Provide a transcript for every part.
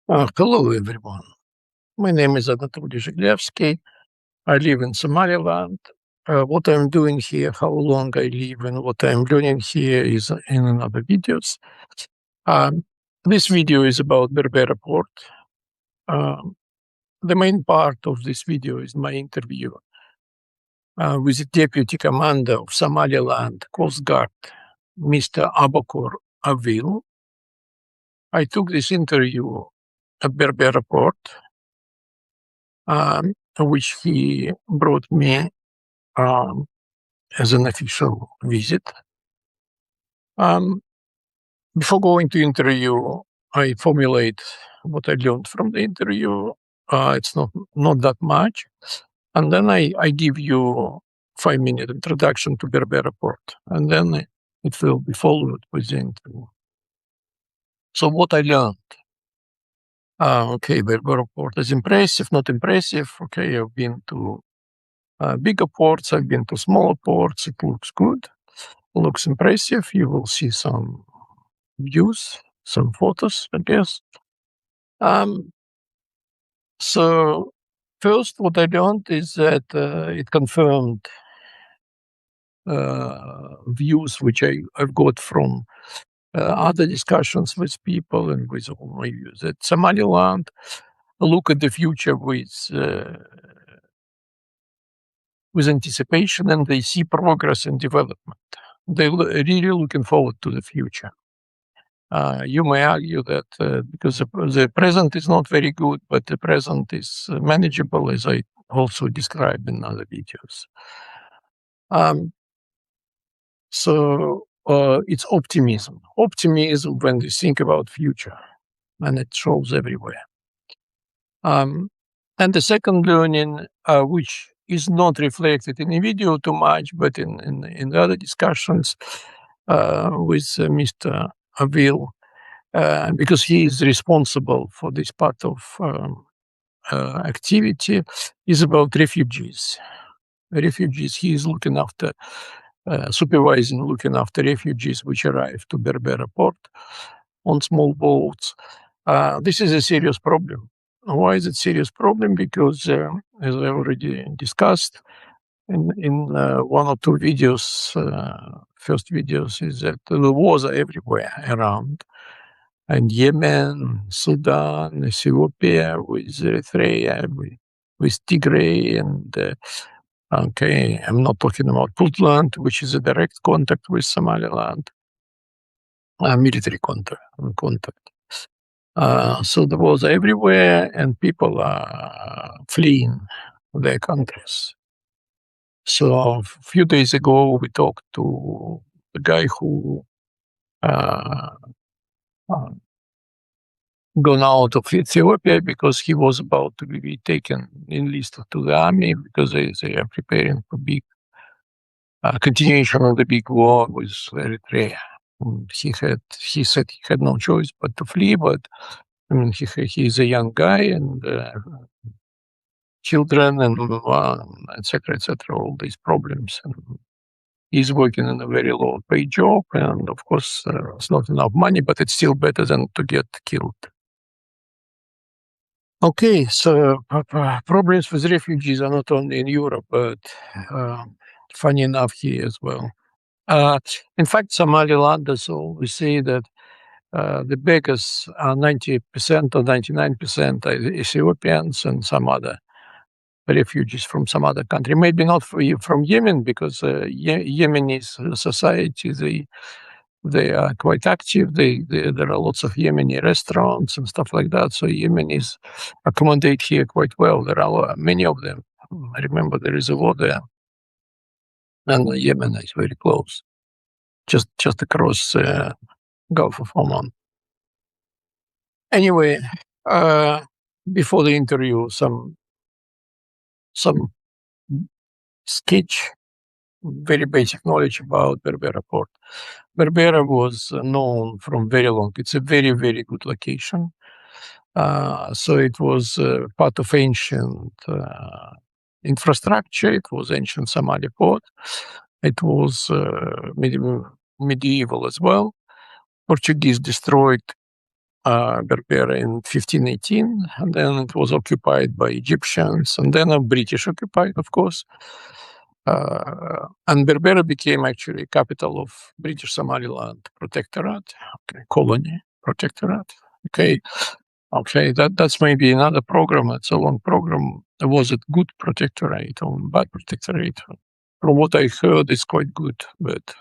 Hello, everyone. My name is Anatoly Zhiglevsky. I live in Somaliland. What I'm doing here, how long I live, and what I'm learning here is in another videos. Um, this video is about Berbera Port. Um, the main part of this video is my interview with the Deputy Commander of Somaliland Coast Guard, Mr. Abokor Awil. I took this interview at Berbera Port, which he brought me as an official visit. Before going to interview, I formulate what I learned from the interview. It's not that much. And then I give you 5-minute introduction to Berbera Port. And then it will be followed with the interview. So what I learned. Berbera Port is impressive, not impressive. Okay, I've been to bigger ports, I've been to smaller ports. It looks good, looks impressive. You will see some views, some photos, I guess. So first, what I learned is that it confirmed views which I've got from other discussions with people and with all my views. That Somaliland look at the future with anticipation, and they see progress and development. They're really looking forward to the future. You may argue that because the present is not very good, but the present is manageable, as I also described in other videos. So it's optimism. Optimism when they think about future, and it shows everywhere. And the second learning, which is not reflected in the video too much, but in the other discussions with Mr. Awil, because he is responsible for this part of activity, is about refugees. Refugees, he is looking after, supervising, looking after refugees which arrive to Berbera Port on small boats. This is a serious problem. Why is it a serious problem? Because, as I already discussed in one or two videos, first videos, is that the wars are everywhere around. And Yemen, Sudan, Ethiopia, with Eritrea, with Tigray, and I'm not talking about Puntland, which is a direct contact with Somaliland, military contact. So the wars are everywhere, and people are fleeing their countries. So a few days ago, we talked to the guy who gone out of Ethiopia because he was about to be taken, enlisted to the army, because they are preparing for big continuation of the big war with Eritrea. And he said he had no choice but to flee, but I mean, he's a young guy and children and etc., all these problems. And he's working in a very low-paid job, and of course, it's not enough money, but it's still better than to get killed. Okay, so problems with refugees are not only in Europe, but funny enough here as well. In fact, Somalilanders always say that the beggars are 90% or 99% are Ethiopians and some other refugees from some other country. Maybe not from Yemen, because Yemeni society, they are quite active. There are lots of Yemeni restaurants and stuff like that. So Yemenis accommodate here quite well. There are many of them. I remember there is a war there, and Yemen is very close, just across Gulf of Oman. Anyway, before the interview, some sketch, very basic knowledge about Berbera Port. Berbera was known from very long. It's a very, very good location. So it was part of ancient infrastructure. It was ancient Somali port. It was medieval as well. Portuguese destroyed Berbera in 1518, and then it was occupied by Egyptians, and then a British occupied, of course. And Berbera became actually capital of British Somaliland protectorate, colony protectorate. Okay, that's maybe another program. It's a long program. Was it good protectorate or bad protectorate? From what I heard, it's quite good, but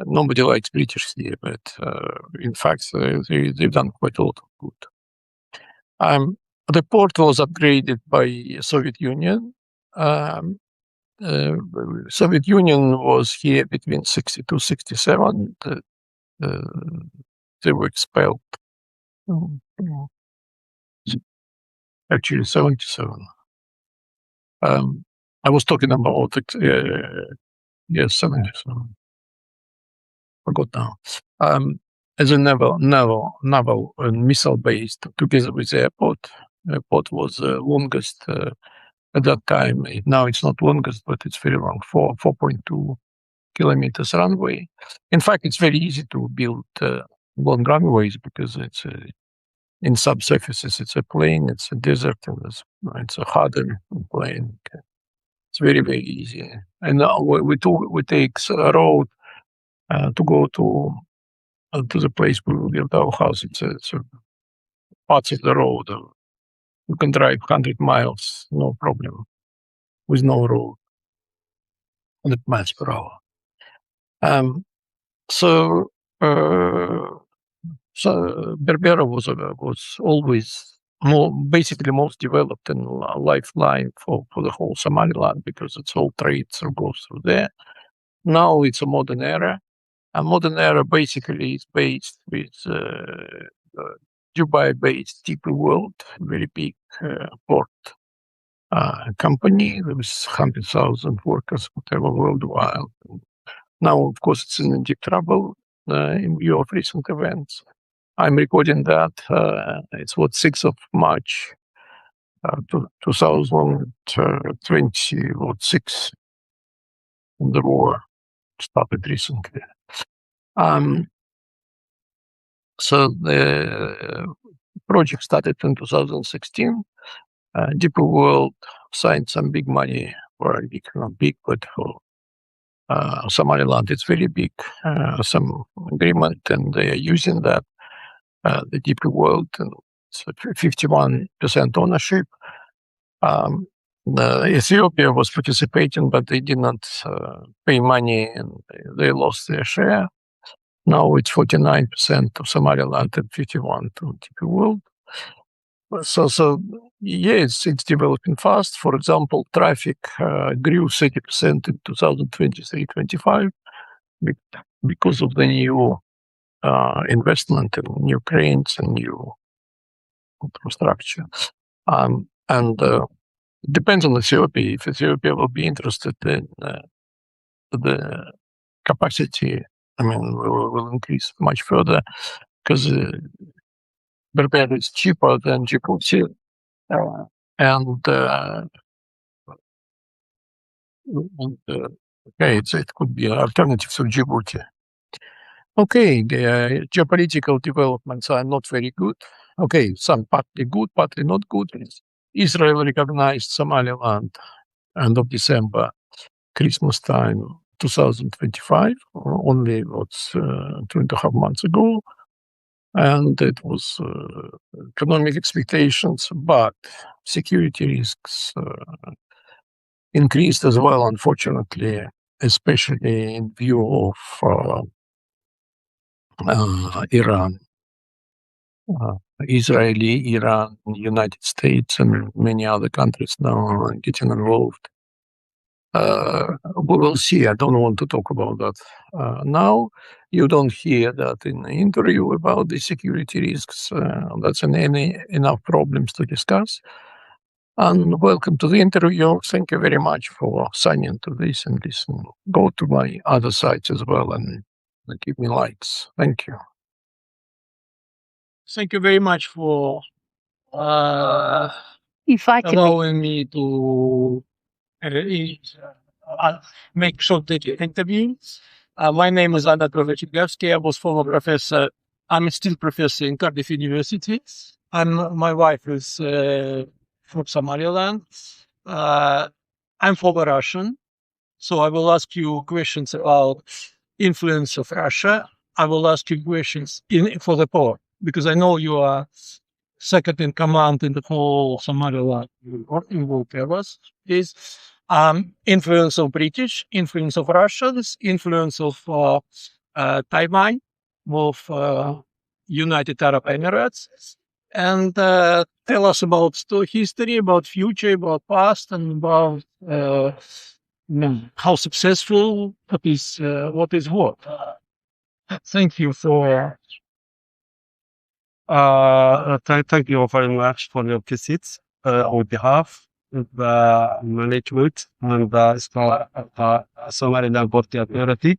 nobody likes British here. But in fact, they've done quite a lot of good. The port was upgraded by Soviet Union. Soviet Union was here between 62, 67. They were expelled. Actually, 77. I was talking about 77. Forgot now. As a naval and missile based together with the airport. Airport was the longest at that time. Now it's not longest, but it's very long. 4.2 kilometers runway. In fact, it's very easy to build long runways because it's in subsurfaces. It's a plain, it's a desert, and it's a hardened plain. It's very, very easy. And we take a road to go to the place where we built our house. It's parts of the road. You can drive 100 miles, no problem, with no road, 100 miles per hour. So Berbera was always basically most developed and a lifeline for the whole Somaliland because it's all trade goes through there. Now it's a modern era. A modern era basically is based with Dubai-based DP World, very big port company with 100,000 workers, whatever, worldwide. Now, of course, it's in deep trouble in view of recent events. I'm recording that. It's 6th of March 2026. The war started recently. So the project started in 2016. Deep World signed some big money, or not big, but for Somaliland, it's very big, some agreement, and they are using that, the Deep World, and it's 51% ownership. Ethiopia was participating, but they did not pay money, and they lost their share. Now it's 49% of Somaliland and 51% to Deep World. So yes, it's developing fast. For example, traffic grew 30% in 2023-25 because of the new investment in new cranes and new infrastructure. And it depends on Ethiopia. If Ethiopia will be interested in the capacity, will increase much further because Berbera is cheaper than Djibouti, it could be an alternative to Djibouti. Okay, the geopolitical developments are not very good. Okay, some partly good, partly not good. Israel recognized Somaliland end of December, Christmas time, 2025, only 2.5 months ago. And it was economic expectations, but security risks increased as well, unfortunately, especially in view of Iran, Israeli, Iran, United States, and many other countries now getting involved. We will see. I don't want to talk about that now. You don't hear that in the interview about the security risks. That's enough problems to discuss. And welcome to the interview. Thank you very much for signing to this and listen. Go to my other sites as well and give me likes. Thank you. Thank you very much for allowing me to make short interviews. My name is Anna Provechigevsky. I was former professor I'm still professor in Cardiff University. My wife is from Somaliland. I'm former Russian, so I will ask you questions about influence of Russia. I will ask you questions for the port, because I know you are second in command in the whole Somaliland involved areas. Is influence of British, influence of Russians, influence of Taiwan, of United Arab Emirates, and tell us about history, about future, about past, and about how successful what is what. Thank you for. Thank you very much for your visit on behalf of the management and the Somaliland Port Authority.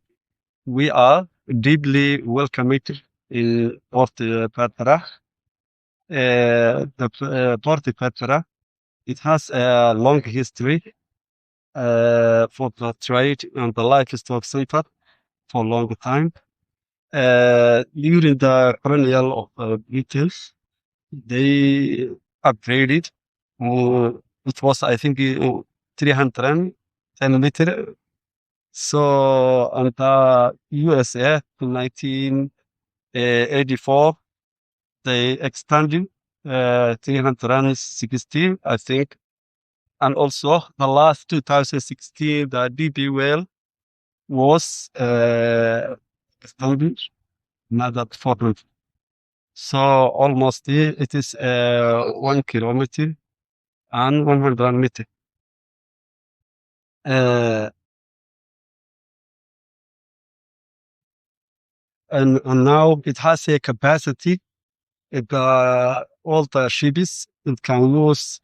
We are deeply welcomed in Port Berbera. The Port Berbera, it has a long history for the trade and the livestock center for a long time. During the colonial British, they upgraded. It was, I think, 310 meter. So, and the USA in 1984, they extended 316, I think. And also, the last 2016, the DB well was extended another 400. So almost it is 1 kilometer and 100 meter. And now it has a capacity. All the ships, it can use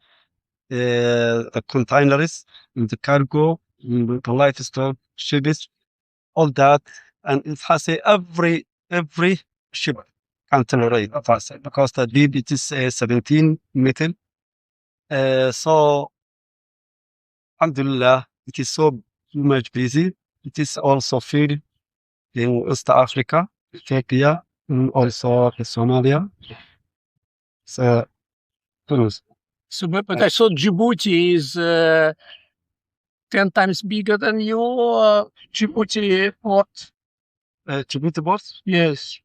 the containers, the cargo, the livestock ships, all that, and it has every ship can tolerate because the deep it is 17 meter. So, alhamdulillah, it is so much busy. It is also filled in East Africa, Ethiopia, and also Somalia. So, But I saw Djibouti is 10 times bigger than your Djibouti port. Djibouti port? Yes.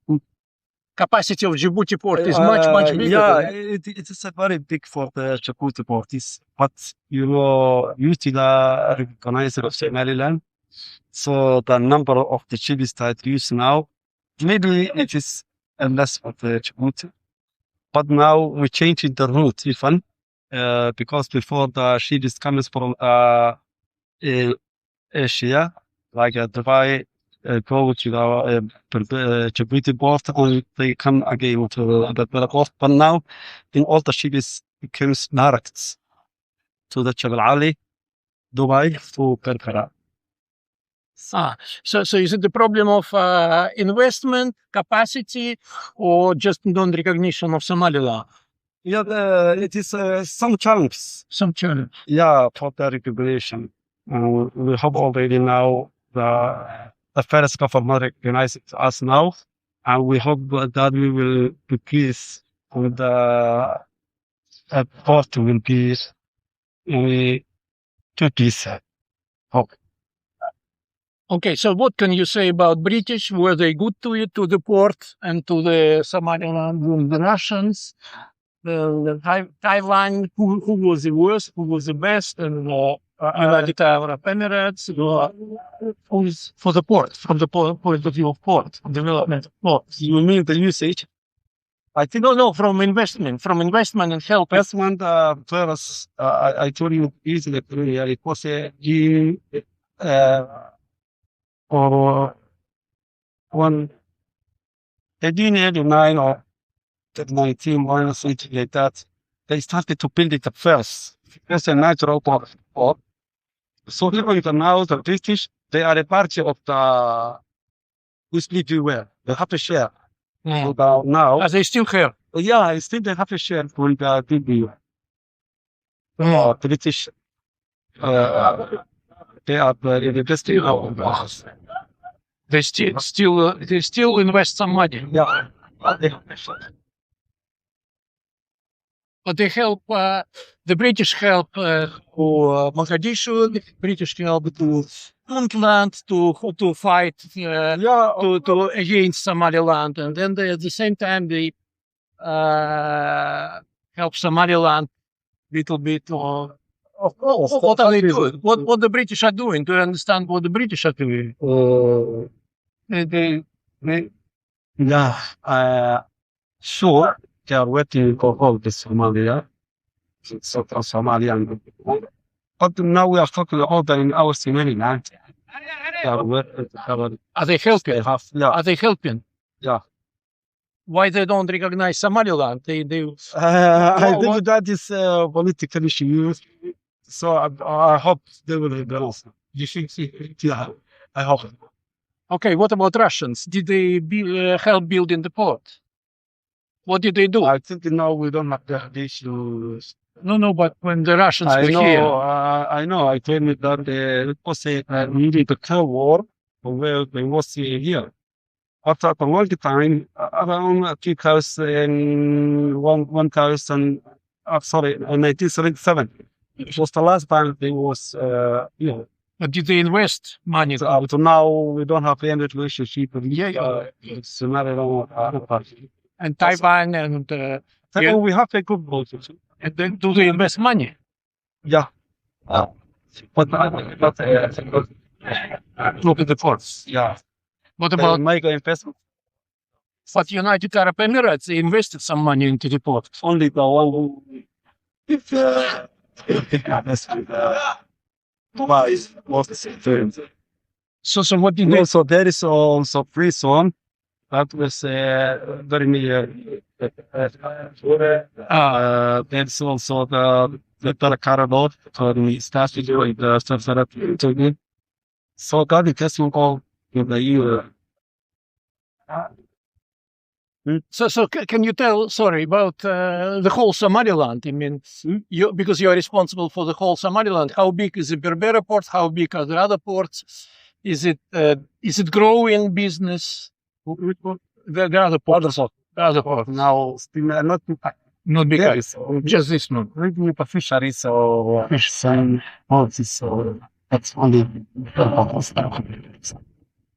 Capacity of Djibouti port is much bigger. Yeah, it is a very big for the Djibouti port. But UTILA recognized of Somaliland. So the number of the ships that use now, maybe it is less for the Djibouti. But now we changed the route even because before the ships comes from Asia, like Dubai, go to the Djibouti port, and they come again to the Berbera port. But now, in all the ships becomes direct to the Jebel Ali, Dubai to Berbera. So is it the problem of investment capacity or just non-recognition of Somaliland? Yeah, it is some challenges. Some challenge. Yeah, for the recognition. We hope already now the first government recognizes us now, and we hope that we will be pleased with the port will be to this hope. Okay, so what can you say about British? Were they good to you, to the port and to the Somaliland, the Russians, the Taiwan? Who was the worst? Who was the best? And United Arab Emirates? Who's for the port, from the point of view of port, development of ports? You mean the usage? I think no, from investment and help. Investment first, I told you easily earlier, it was a or 1889 or 19, or something like that. They started to build it first. It's a natural port. So even now the British, they are a party of the who's live well. They have a share. Now, As they still have. Yeah, still they have a share for the BB. British, they are investing now. They still invest some money. Yeah. But they help, the British help to Mogadishu, the British help to Puntland to fight to against Somaliland, and then at the same time they help Somaliland little bit. What are they doing? What the British are doing? Do you understand what the British are doing? Sure, they are waiting for all the Somalia, Somalian. But now we are talking about in our Somaliland. Are they helping? Are they helping? Yeah. Why they don't recognize Somaliland? I think that is a political issue. So I hope they will realize. Yeah, I hope. Okay, what about Russians? Did they help building the port? What did they do? I think now we don't have that issues. No, but when the Russians were here. I know. I told me that it was really the Cold War where they was here. But at a long time, around 1977, it was the last time they was here. But did they invest money? So up to now, we don't have any relationship with Somaliland. And Taiwan and Taiwan, we have a good relationship. And then do they invest money? Yeah. But look at the ports. Yeah. What about mega investment? But United Arab Emirates, they invested some money into the port. Only the one who So what did they? So there is also free zone that was very near. There's also the corridor for the started with the stuff that so that the testing call in the EU. So can you tell, about the whole Somaliland? I mean, because you are responsible for the whole Somaliland. How big is the Berbera Port? How big are the other ports? Is it growing business? The other port. The other port. Now, still not big. Just this one. Maybe for fisheries or fish and ports. So that's only.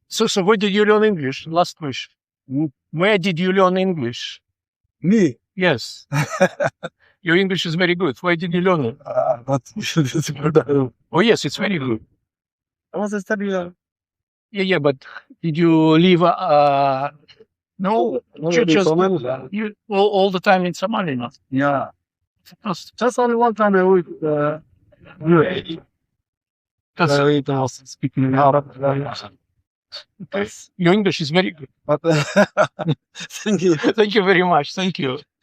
So where did you learn English? Last question. Where did you learn English? Me? Yes. Your English is very good. Where did you learn it? Oh, yes, it's very good. I was studying. Yeah, but did you live? No, just all the time in Somaliland. Yeah. Just only one time I would. I was speaking Arab. Okay. Your English is very good. But thank you. Thank you very much. Thank you.